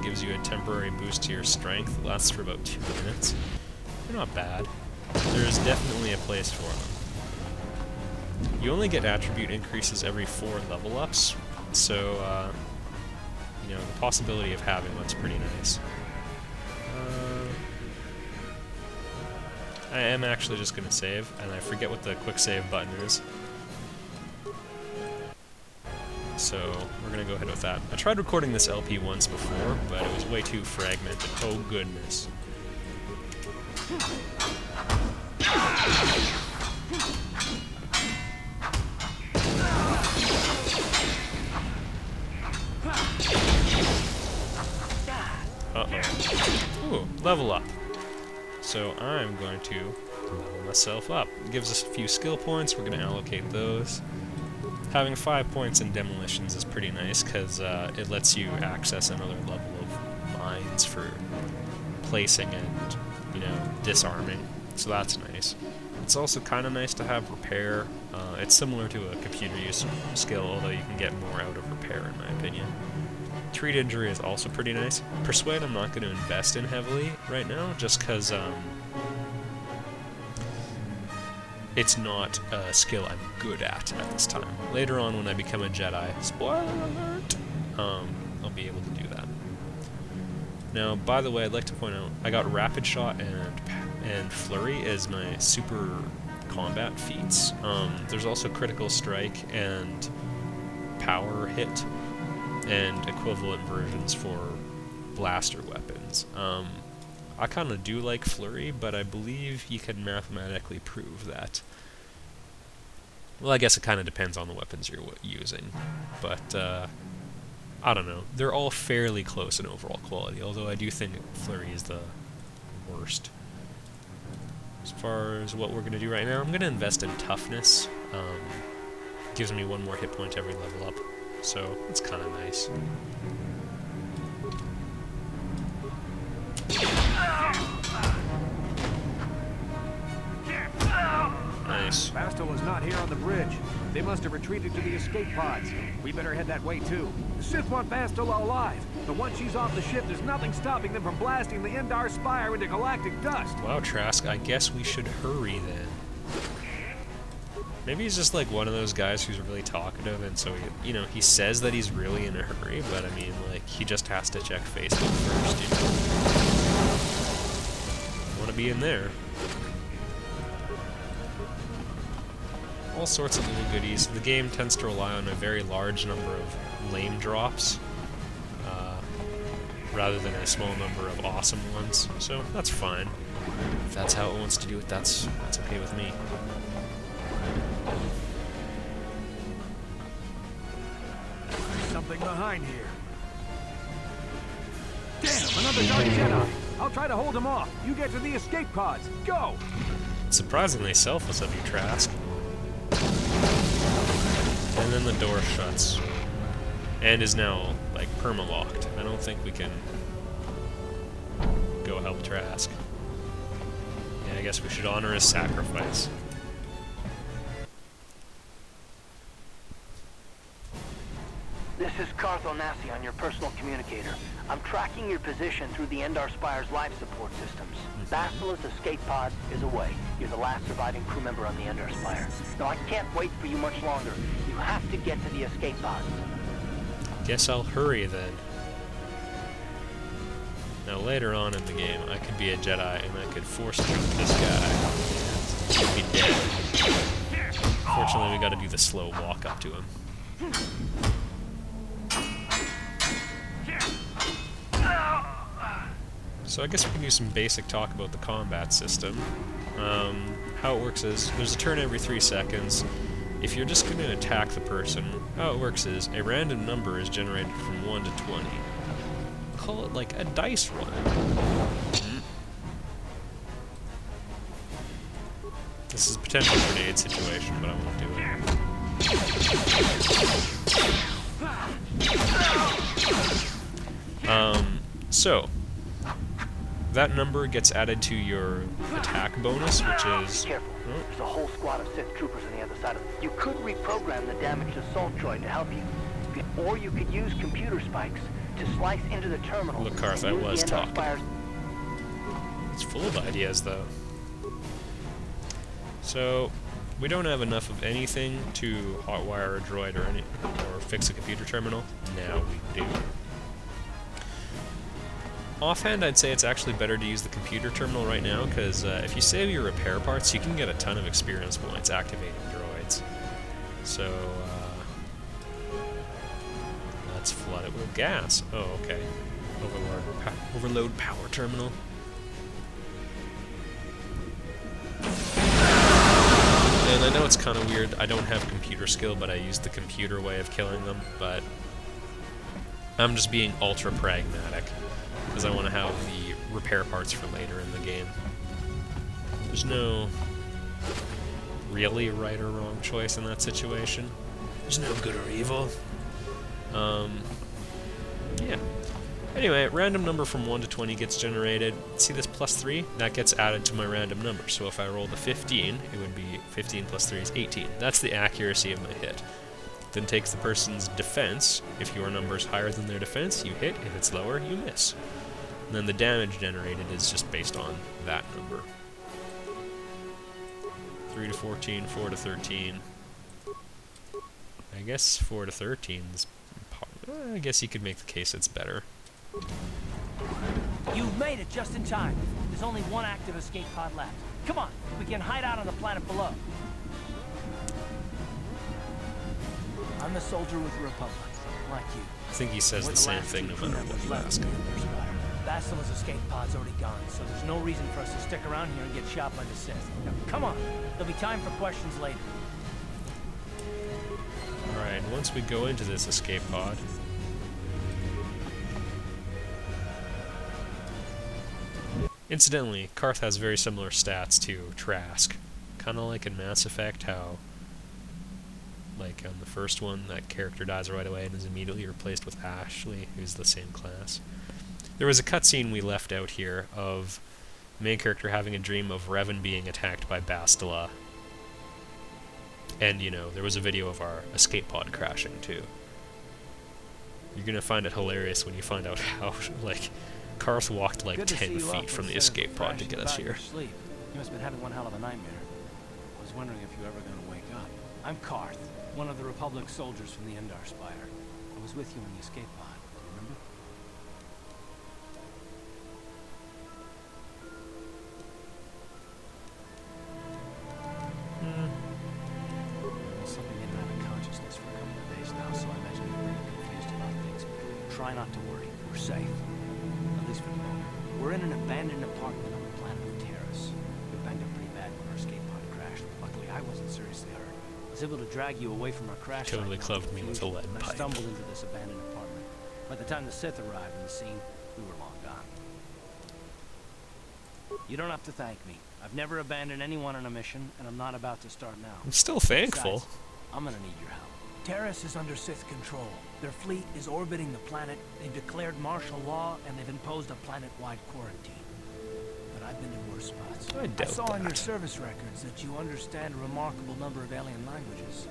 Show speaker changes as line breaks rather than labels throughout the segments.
gives you a temporary boost to your strength. It lasts for about 2 minutes. They're not bad. There's definitely a place for them. You only get attribute increases every 4 level ups, so you know, the possibility of having one's pretty nice. I am actually just going to save, and I forget what the quick save button is. So we're going to go ahead with that. I tried recording this LP once before, but it was way too fragmented. Oh goodness. Uh-oh. Ooh, level up. So I'm going to level myself up. It gives us a few skill points. We're going to allocate those. Having 5 points in demolitions is pretty nice because it lets you access another level of mines for placing and, you know, disarming. So that's nice. It's also kind of nice to have repair. It's similar to a computer use skill, although you can get more out of repair in my opinion. Treat injury is also pretty nice. Persuade I'm not going to invest in heavily right now, just because it's not a skill I'm good at this time. Later on when I become a Jedi, spoiler alert, I'll be able to do that. Now, by the way, I'd like to point out, I got Rapid Shot and Flurry as my super combat feats. There's also Critical Strike and Power Hit, and equivalent versions for blaster weapons. I kind of do like Flurry, but I believe you can mathematically prove that. Well, I guess it kind of depends on the weapons you're using, but I don't know. They're all fairly close in overall quality, although I do think Flurry is the worst. As far as what we're going to do right now, I'm going to invest in Toughness. Gives me 1 more hit point every level up. So, it's kind of nice. Nice.
Bastel is not here on the bridge. They must have retreated to the escape pods. We better head that way too. The Sith want Bastel alive, but once she's off the ship, there's nothing stopping them from blasting the Endar Spire into galactic dust.
Wow, Trask, I guess we should hurry then. Maybe he's just like one of those guys who's really talkative, and so he, you know, he says that he's really in a hurry, but I mean, like, he just has to check Facebook first, you know. Want to be in there. All sorts of little goodies. The game tends to rely on a very large number of lame drops, rather than a small number of awesome ones, so that's fine. If that's how it wants to do it, that's okay with me.
Something behind here. Damn, another Dark Jedi. I'll try to hold him off. You get to the escape pods. Go!
Surprisingly selfless of you, Trask. And then the door shuts. And is now, like, perma-locked. I don't think we can go help Trask. Yeah, I guess we should honor his sacrifice.
This is Carth on your personal communicator. I'm tracking your position through the Endar Spire's life support systems. Bastel's escape pod is away. You're the last surviving crew member on the Endar Spire. Now, I can't wait for you much longer. You have to get to the escape pods.
Guess I'll hurry then. Now, later on in the game, I could be a Jedi and I could force jump this guy. And he'd be dead. Fortunately, we gotta do the slow walk up to him. So I guess we can do some basic talk about the combat system. How it works is, there's a turn every 3 seconds. If you're just going to attack the person, how it works is, a random number is generated from 1 to 20. Call it like a dice roll. This is a potential grenade situation, but I won't do it. So, that number gets added to your attack bonus, which is...
Careful. There's a whole squad of Sith troopers on the other side of it. You could reprogram the damaged assault droid to help you. Or you could use computer spikes. To slice into the terminal.
Look, Carth, I
use
was
the Endar
talking.
Spire's.
It's full of ideas, though. So, we don't have enough of anything to hotwire a droid or fix a computer terminal. Now we do. Offhand, I'd say it's actually better to use the computer terminal right now, because if you save your repair parts, you can get a ton of experience points activating droids. So, let's flood it with gas. Oh, okay. Overload power terminal. And I know it's kind of weird, I don't have computer skill, but I use the computer way of killing them, but I'm just being ultra pragmatic, because I want to have the repair parts for later in the game. There's no really right or wrong choice in that situation. There's no good or evil. Yeah. Anyway, random number from 1 to 20 gets generated. See this +3? That gets added to my random number. So if I rolled a 15, it would be 15 plus 3 is 18. That's the accuracy of my hit. Then takes the person's defense. If your number is higher than their defense, you hit. If it's lower, you miss. And then the damage generated is just based on that number. 3 to 14, 4 to 13. I guess 4 to 13 is... I guess you could make the case it's better.
You've made it just in time. There's only one active escape pod left. Come on, we can hide out on the planet below. I'm a soldier with the Republic, like you.
I think he says the same thing no matter what you ask.
Bastila's escape pod's already gone, so there's no reason for us to stick around here and get shot by the Sith. Now, come on, there'll be time for questions later.
Alright, once we go into this escape pod... Incidentally, Carth has very similar stats to Trask. Kinda like in Mass Effect, how, like on the first one, that character dies right away and is immediately replaced with Ashley, who's the same class. There was a cutscene we left out here of the main character having a dream of Revan being attacked by Bastila. And, you know, there was a video of our escape pod crashing, too. You're gonna find it hilarious when you find out how, like, Carth walked like 10 feet from the escape pod to get us here.
You must have been having one hell of a nightmare. I was wondering if you were ever going to wake up. I'm Carth, one of the Republic soldiers from the Endar Spire. I was with you in the escape pod. Do you remember? Something in out of consciousness for a couple of days now, so I imagine you're pretty confused about things. Try not to worry. We're safe. At least for the moment. We're in an abandoned apartment on the planet of Taris. We banged up pretty bad when our escape pod crashed. Luckily, I wasn't seriously hurt. I was able to drag you away from our crash site.
Totally cloved me with a lead
I
pipe.
stumbled into this abandoned apartment. By the time the Sith arrived on the scene, we were long gone. You don't have to thank me. I've never abandoned anyone on a mission, and I'm not about to start now.
I'm still thankful.
Besides, I'm gonna need your help. Taris is under Sith control. Their fleet is orbiting the planet, they've declared martial law, and they've imposed a planet-wide quarantine. But I've been in worse spots.
I doubt
saw on your
that.
service records that you understand a remarkable number of alien languages.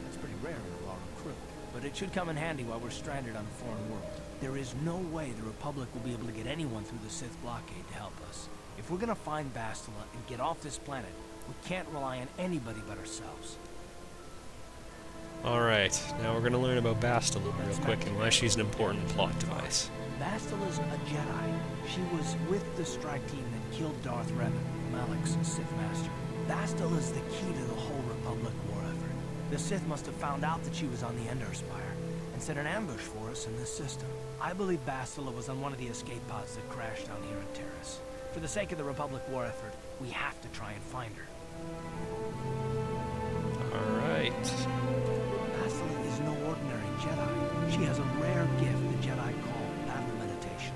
That's pretty rare in a raw recruit. But it should come in handy while we're stranded on a foreign world. There is no way the Republic will be able to get anyone through the Sith blockade to help us. If we're gonna find Bastila and get off this planet, we can't rely on anybody but ourselves.
Alright, now we're gonna learn about Bastila real quick and why she's an important plot device.
Bastila's a Jedi. She was with the strike team that killed Darth Revan, Malak's Sith Master. Bastila's the key to the whole Republic war effort. The Sith must have found out that she was on the Endar Spire and set an ambush for us in this system. I believe Bastila was on one of the escape pods that crashed down here in Taris. For the sake of the Republic war effort, we have to try and find her.
Alright.
Bastila is no ordinary Jedi. She has a rare gift the Jedi call battle meditation.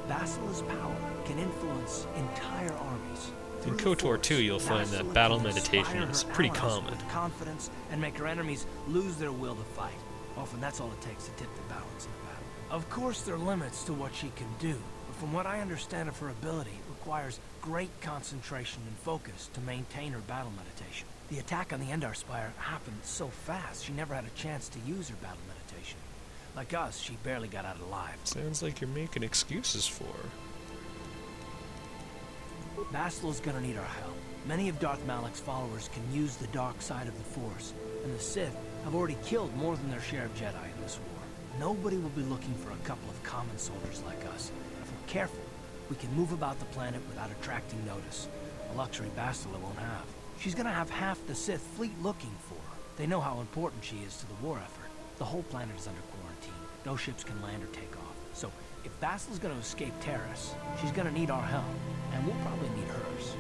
Bastila's power can influence entire armies.
In KotOR 2, you'll find that battle meditation is pretty common.
With confidence and make her enemies lose their will to fight. Often that's all it takes to tip the balance in a battle. Of course, there are limits to what she can do, but from what I understand of her ability, it requires great concentration and focus to maintain her battle meditation. The attack on the Endar Spire happened so fast, she never had a chance to use her battle meditation. Like us, she barely got out alive.
Sounds like you're making excuses for her.
Bastila is gonna need our help. Many of Darth Malik's followers can use the dark side of the Force, and the Sith have already killed more than their share of Jedi in this war. Nobody will be looking for a couple of common soldiers like us. If we're careful, we can move about the planet without attracting notice. A luxury Bastila won't have. She's gonna have half the Sith fleet looking for her. They know how important she is to the war effort. The whole planet is under quarantine. No ships can land or take off. So, if Bastila's gonna escape Taris, she's gonna need our help. And we'll probably need hers.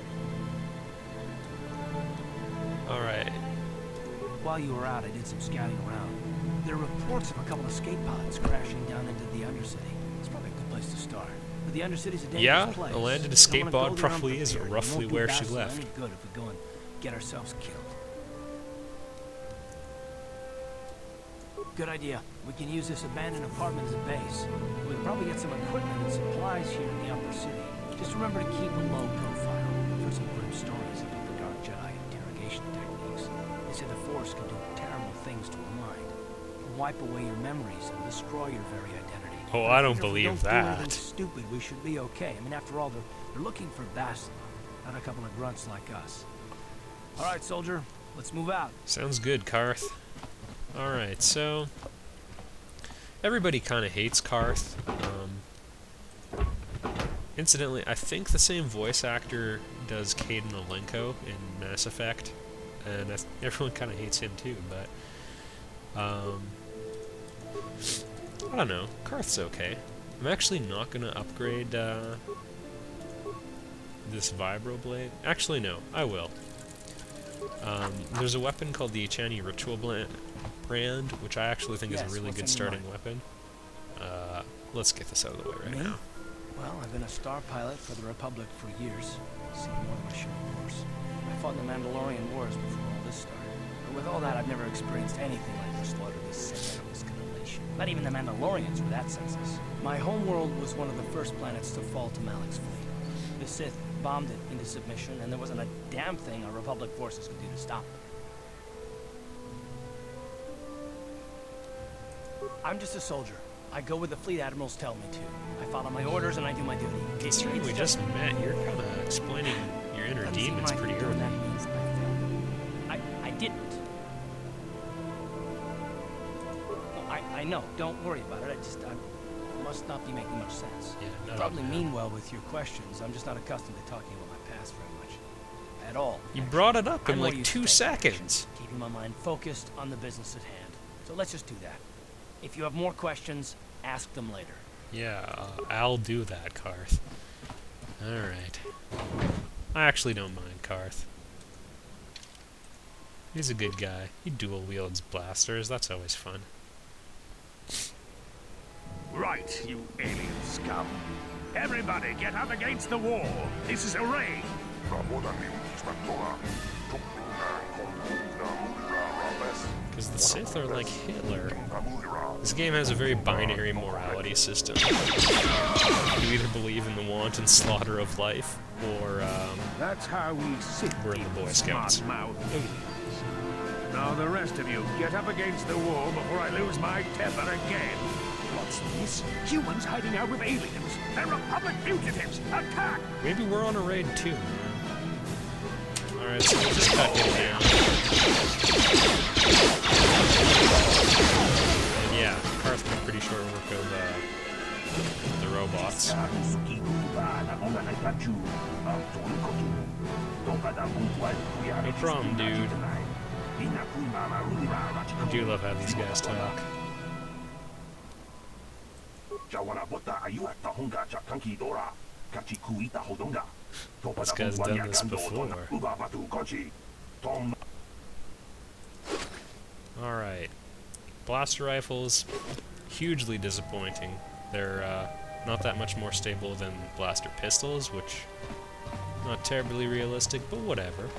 Alright.
While you were out, I did some scouting around. There are reports of a couple of escape pods crashing down into the Undercity. It's probably a good place to start. But the Undercity's a dangerous place.
Yeah, a landed escape pod probably is roughly where she left.
Any good if we go and get ourselves killed. Good idea. We can use this abandoned apartment as a base. We can probably get some equipment and supplies here in the upper city. Just remember to keep a low profile. For some grim stories about the Dark Jedi interrogation techniques. They say the Force can do terrible things to a mind. Can wipe away your memories and destroy your very identity.
Oh, I don't believe
if we don't do anything
that.
stupid, we should be okay. I mean, after all, they're looking for Bastila, not a couple of grunts like us. All right, soldier, let's move out.
Sounds good, Carth. Alright, so everybody kind of hates Carth. Incidentally, I think the same voice actor does Caden Alenko in Mass Effect, and everyone kind of hates him too, but I don't know, Carth's okay. I'm actually not going to upgrade this Vibroblade. Actually, no, I will. There's a weapon called the Chani Ritual Brand, which I actually think is a really good starting weapon. Let's get this out of the way right now.
Well, I've been a star pilot for the Republic for years. Seen more than my share of wars. I fought in the Mandalorian Wars before all this started. But with all that, I've never experienced anything like the slaughter of these Sith animals can unleash. Not even the Mandalorians were that senseless. My homeworld was one of the first planets to fall to Malik's fleet. The Sith bombed it into submission, and there wasn't a damn thing our Republic forces could do to stop them. I'm just a soldier. I go where the fleet admirals tell me to. I follow my orders and I do my duty.
Considering we just met, you're kind of explaining your inner demons pretty early.
That means I didn't. Well, I know. Don't worry about it. I must not be making much sense.
Yeah,
You probably mean well with your questions. I'm just not accustomed to talking about my past very much. At all.
You brought it up in
I'm more
like
used
2
to
seconds.
keeping my mind focused on the business at hand. So let's just do that. If you have more questions, ask them later.
Yeah, I'll do that, Carth. Alright. I actually don't mind Carth. He's a good guy. He dual wields blasters, that's always fun.
Right, you alien scum. Everybody get up against the wall. This is a raid.
Because the Sith are like Hitler. This game has a very binary morality system. You either believe in the wanton slaughter of life, or
That's how we sit
we're in the Boy Scouts.
smart-mouthed aliens. Now the rest of you, get up against the wall before I lose my temper again. What's this? Humans hiding out with aliens. They're Republic fugitives. Attack!
Maybe we're on a raid too. Alright, so we'll just cut him down. And yeah, Carth did a pretty short work of the robots. No problem, dude. I do love how these guys talk. This guy's done this before. Alright. Blaster rifles, hugely disappointing. They're not that much more stable than blaster pistols, which not terribly realistic, but whatever.